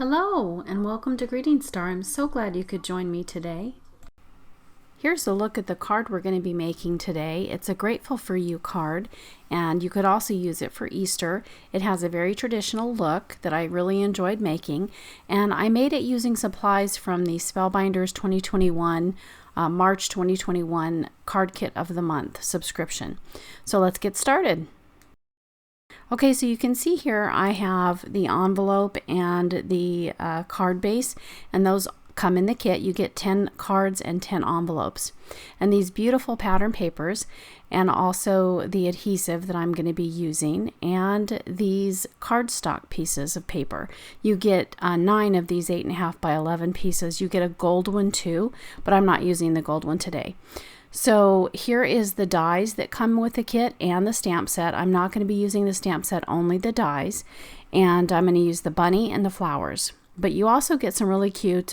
Hello and welcome to Greetingstar. I'm so glad you could join me today. Here's a look at the card we're going to be making today. It's a Grateful for You card, and you could also use it for Easter. It has a very traditional look that I really enjoyed making, and I made it using supplies from the Spellbinders 2021 March 2021 Card Kit of the Month subscription. So let's get started. Okay, so you can see here I have the envelope and the card base, and those come in the kit. You get 10 cards and 10 envelopes. And these beautiful pattern papers, and also the adhesive that I'm going to be using, and these cardstock pieces of paper. You get 9 of these 8.5 by 11 pieces. You get a gold one too, but I'm not using the gold one today. So here is the dies that come with the kit and the stamp set. I'm not going to be using the stamp set, only the dies. And I'm going to use the bunny and the flowers. But you also get some really cute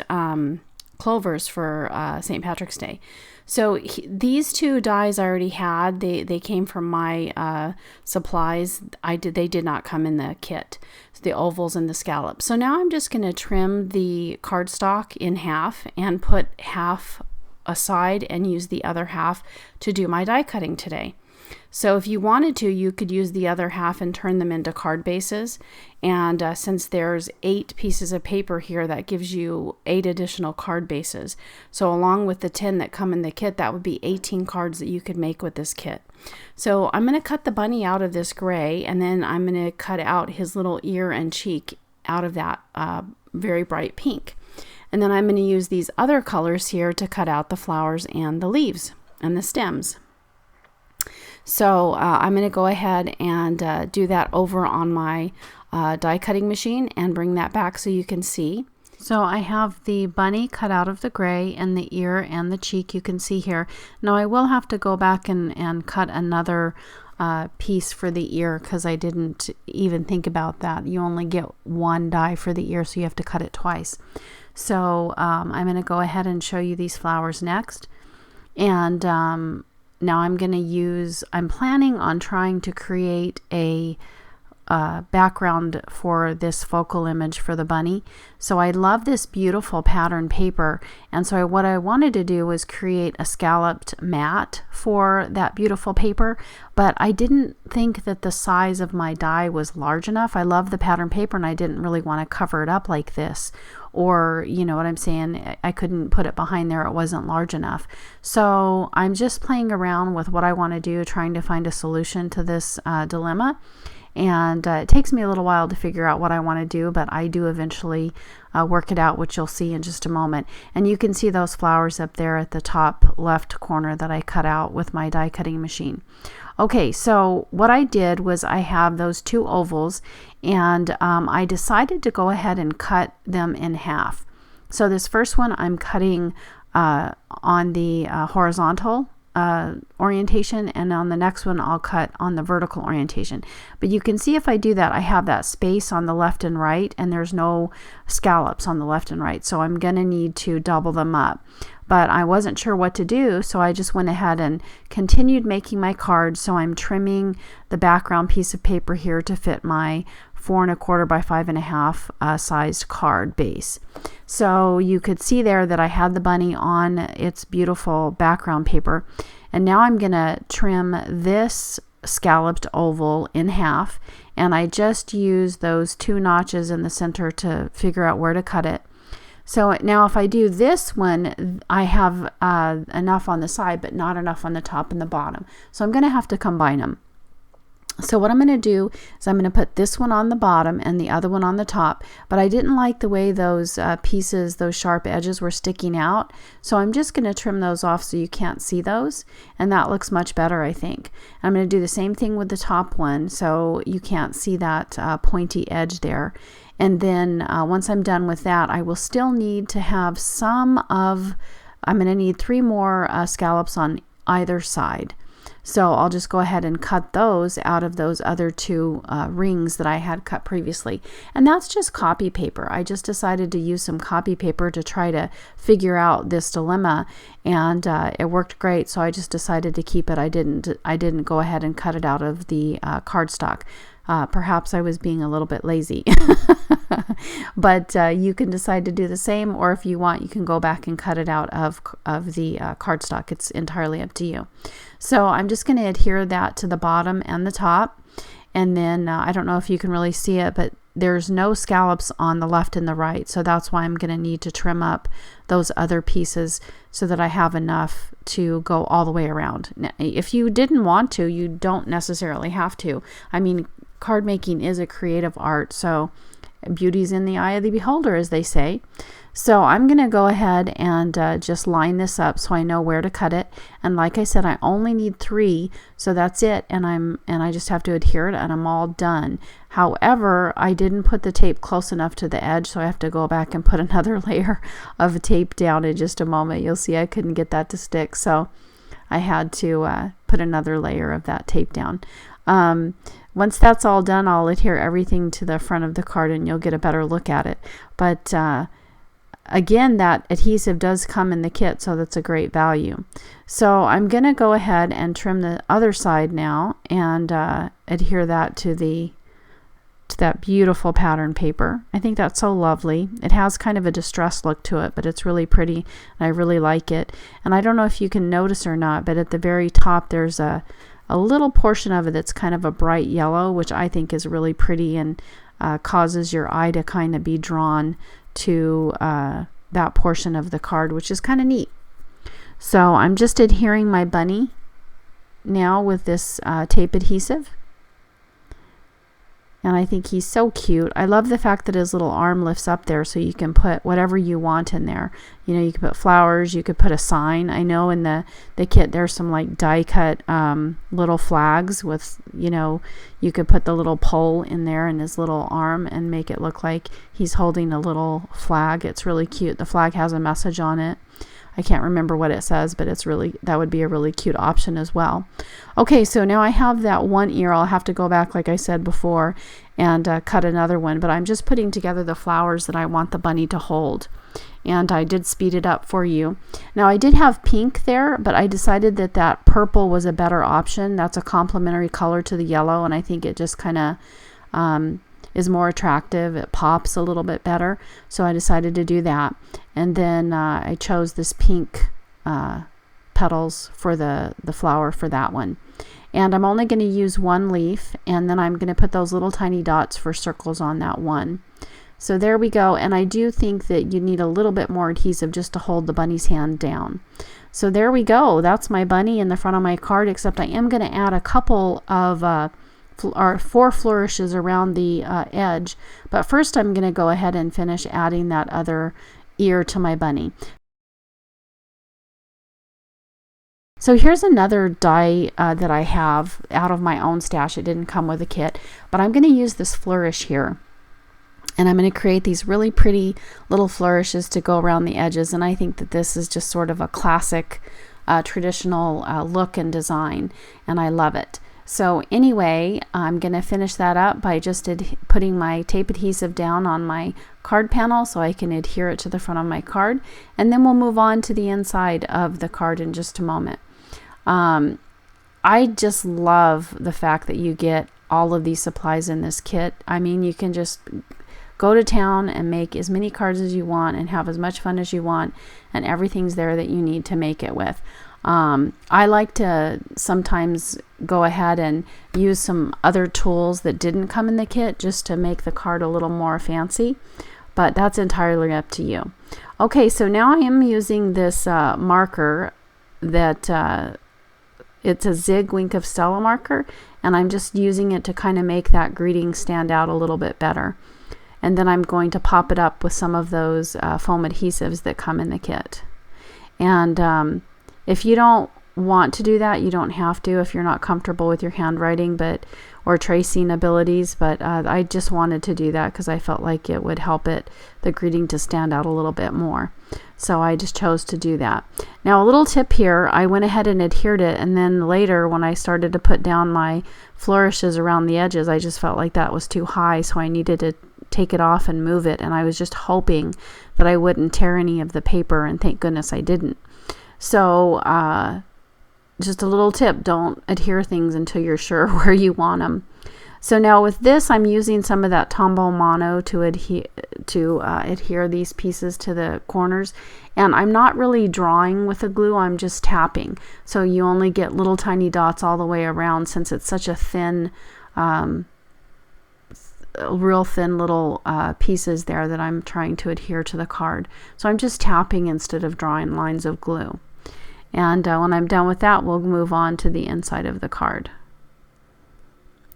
clovers for St. Patrick's Day. So these two dies I already had. They came from my supplies. They did not come in the kit. So the ovals and the scallops. So now I'm just going to trim the cardstock in half and put half aside and use the other half to do my die cutting today. So if you wanted to, you could use the other half and turn them into card bases. And since there's 8 pieces of paper here, that gives you 8 additional card bases. So along with the 10 that come in the kit, that would be 18 cards that you could make with this kit. So I'm going to cut the bunny out of this gray, and then I'm going to cut out his little ear and cheek out of that very bright pink. And then I'm going to use these other colors here to cut out the flowers and the leaves and the stems. So I'm going to go ahead and do that over on my die cutting machine and bring that back so you can see. So I have the bunny cut out of the gray and the ear and the cheek you can see here. Now I will have to go back and cut another piece for the ear because I didn't even think about that. You only get one die for the ear, so you have to cut it twice. So I'm going to go ahead and show you these flowers next. And now I'm planning on trying to create a background for this focal image for the bunny. So I love this beautiful pattern paper, and so what I wanted to do was create a scalloped mat for that beautiful paper, but I didn't think that the size of my die was large enough. I love the pattern paper and I didn't really want to cover it up like this, or you know what I'm saying, I couldn't put it behind there, it wasn't large enough. So I'm just playing around with what I want to do, trying to find a solution to this dilemma. And it takes me a little while to figure out what I want to do, but I do eventually work it out, which you'll see in just a moment. And you can see those flowers up there at the top left corner that I cut out with my die cutting machine. Okay, so what I did was I have those 2 ovals, and I decided to go ahead and cut them in half. So this first one I'm cutting on the horizontal orientation, and on the next one I'll cut on the vertical orientation. But you can see if I do that, I have that space on the left and right, and there's no scallops on the left and right, so I'm gonna need to double them up. But I wasn't sure what to do, so I just went ahead and continued making my cards. So I'm trimming the background piece of paper here to fit my 4 1/4 by 5.5 sized card base. So you could see there that I had the bunny on its beautiful background paper, and now I'm gonna trim this scalloped oval in half, and I just used those 2 notches in the center to figure out where to cut it. So now if I do this one, I have enough on the side, but not enough on the top and the bottom. So I'm going to have to combine them. So what I'm going to do is I'm going to put this one on the bottom and the other one on the top, but I didn't like the way those pieces, those sharp edges were sticking out. So I'm just going to trim those off so you can't see those, and that looks much better, I think. I'm going to do the same thing with the top one so you can't see that pointy edge there. And then once I'm done with that, I will still need to have I'm going to need 3 more scallops on either side. So I'll just go ahead and cut those out of those other 2 rings that I had cut previously. And that's just copy paper. I just decided to use some copy paper to try to figure out this dilemma, and it worked great, so I just decided to keep it. I didn't go ahead and cut it out of the cardstock. Perhaps I was being a little bit lazy. But you can decide to do the same, or if you want, you can go back and cut it out of the cardstock. It's entirely up to you. So I'm just going to adhere that to the bottom and the top. And then I don't know if you can really see it, but there's no scallops on the left and the right. So that's why I'm going to need to trim up those other pieces so that I have enough to go all the way around. Now, if you didn't want to, you don't necessarily have to. I mean, card making is a creative art, so beauty's in the eye of the beholder, as they say. So I'm going to go ahead and just line this up so I know where to cut it. And like I said, I only need 3, so that's it. And I just have to adhere it, and I'm all done. However, I didn't put the tape close enough to the edge, so I have to go back and put another layer of tape down in just a moment. You'll see I couldn't get that to stick, so I had to put another layer of that tape down. Once that's all done, I'll adhere everything to the front of the card and you'll get a better look at it. But again, that adhesive does come in the kit, so that's a great value. So I'm going to go ahead and trim the other side now and adhere that to that beautiful pattern paper. I think that's so lovely. It has kind of a distressed look to it, but it's really pretty and I really like it. And I don't know if you can notice or not, but at the very top there's a little portion of it that's kind of a bright yellow, which I think is really pretty and causes your eye to kind of be drawn to that portion of the card, which is kind of neat. So I'm just adhering my bunny now with this tape adhesive. And I think he's so cute. I love the fact that his little arm lifts up there so you can put whatever you want in there. You know, you could put flowers, you could put a sign. I know in the kit there's some like die cut little flags with, you know, you could put the little pole in there in his little arm and make it look like he's holding a little flag. It's really cute. The flag has a message on it. I can't remember what it says, but it's really, that would be a really cute option as well. Okay, so now I have that one ear. I'll have to go back, like I said before, and cut another one, but I'm just putting together the flowers that I want the bunny to hold. And I did speed it up for you. Now I did have pink there, but I decided that purple was a better option. That's a complementary color to the yellow, and I think it just kind of is more attractive. It pops a little bit better, so I decided to do that. And then I chose this pink petals for the flower for that one. And I'm only going to use one leaf, and then I'm going to put those little tiny dots for circles on that one. So there we go. And I do think that you need a little bit more adhesive just to hold the bunny's hand down. So there we go. That's my bunny in the front of my card, except I am going to add a couple of 4 flourishes around the edge. But first I'm going to go ahead and finish adding that other ear to my bunny. So here's another die that I have out of my own stash. It didn't come with a kit, but I'm going to use this flourish here. And I'm going to create these really pretty little flourishes to go around the edges. And I think that this is just sort of a classic traditional look and design, and I love it. So anyway, I'm going to finish that up by just putting my tape adhesive down on my card panel so I can adhere it to the front of my card. And then we'll move on to the inside of the card in just a moment. I just love the fact that you get all of these supplies in this kit. I mean, you can just go to town and make as many cards as you want and have as much fun as you want, and everything's there that you need to make it with. I like to sometimes go ahead and use some other tools that didn't come in the kit just to make the card a little more fancy, but that's entirely up to you. Okay, so now I am using this marker that it's a Zig Wink of Stella marker, and I'm just using it to kind of make that greeting stand out a little bit better. And then I'm going to pop it up with some of those foam adhesives that come in the kit. And if you don't want to do that, you don't have to if you're not comfortable with your handwriting or tracing abilities, but I just wanted to do that because I felt like it would help the greeting to stand out a little bit more. So I just chose to do that. Now a little tip here, I went ahead and adhered it, and then later when I started to put down my flourishes around the edges, I just felt like that was too high, so I needed to take it off and move it, and I was just hoping that I wouldn't tear any of the paper, and thank goodness I didn't. So just a little tip, don't adhere things until you're sure where you want them. So now with this, I'm using some of that Tombow Mono to adhere these pieces to the corners. And I'm not really drawing with the glue, I'm just tapping. So you only get little tiny dots all the way around, since it's such a thin, real thin little pieces there that I'm trying to adhere to the card. So I'm just tapping instead of drawing lines of glue. And when I'm done with that, we'll move on to the inside of the card.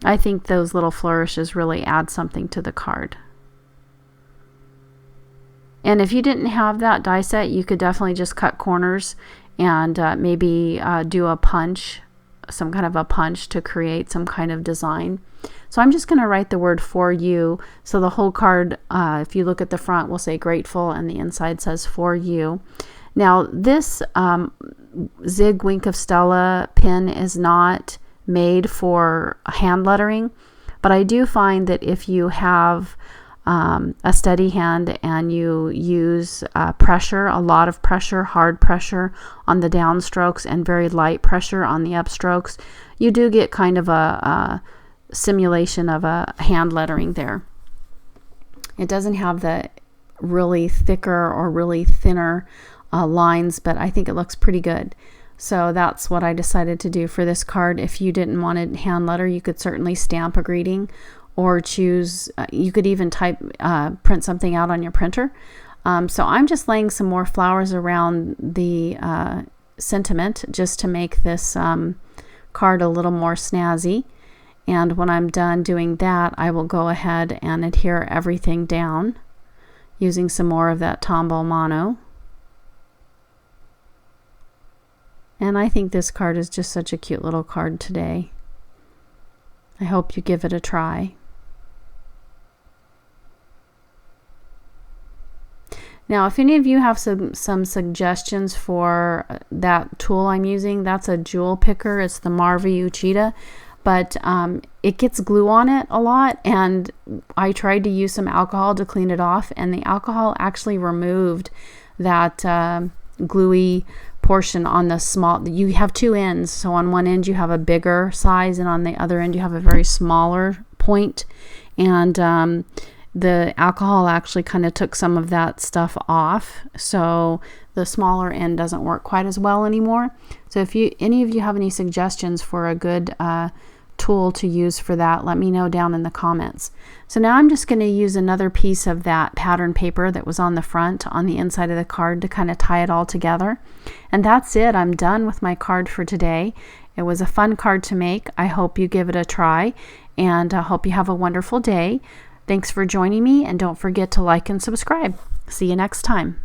I think those little flourishes really add something to the card. And if you didn't have that die set, you could definitely just cut corners and maybe do a punch, some kind of a punch to create some kind of design. So I'm just going to write the word "for you." So the whole card, if you look at the front, will say grateful, and the inside says "for you." Now this Zig Wink of Stella pin is not made for hand lettering, but I do find that if you have a steady hand and you use pressure, a lot of pressure, hard pressure on the downstrokes and very light pressure on the upstrokes, you do get kind of a simulation of a hand lettering there. It doesn't have the really thicker or really thinner lines, but I think it looks pretty good. So that's what I decided to do for this card. If you didn't want to hand letter, you could certainly stamp a greeting, or choose, you could even print something out on your printer. So I'm just laying some more flowers around the sentiment just to make this card a little more snazzy. And when I'm done doing that, I will go ahead and adhere everything down using some more of that Tombow Mono. And I think this card is just such a cute little card today. I hope you give it a try. Now, if any of you have some suggestions for that tool I'm using, that's a jewel picker. It's the Marvy Uchida, but it gets glue on it a lot, and I tried to use some alcohol to clean it off, and the alcohol actually removed that gluey portion on the small. You have two ends, so on one end you have a bigger size, and on the other end you have a very smaller point, and the alcohol actually kind of took some of that stuff off, so the smaller end doesn't work quite as well anymore. So if any of you have any suggestions for a good tool to use for that, let me know down in the comments. So now I'm just going to use another piece of that pattern paper that was on the front on the inside of the card to kind of tie it all together. And that's it. I'm done with my card for today. It was a fun card to make. I hope you give it a try, and I hope you have a wonderful day. Thanks for joining me, and don't forget to like and subscribe. See you next time.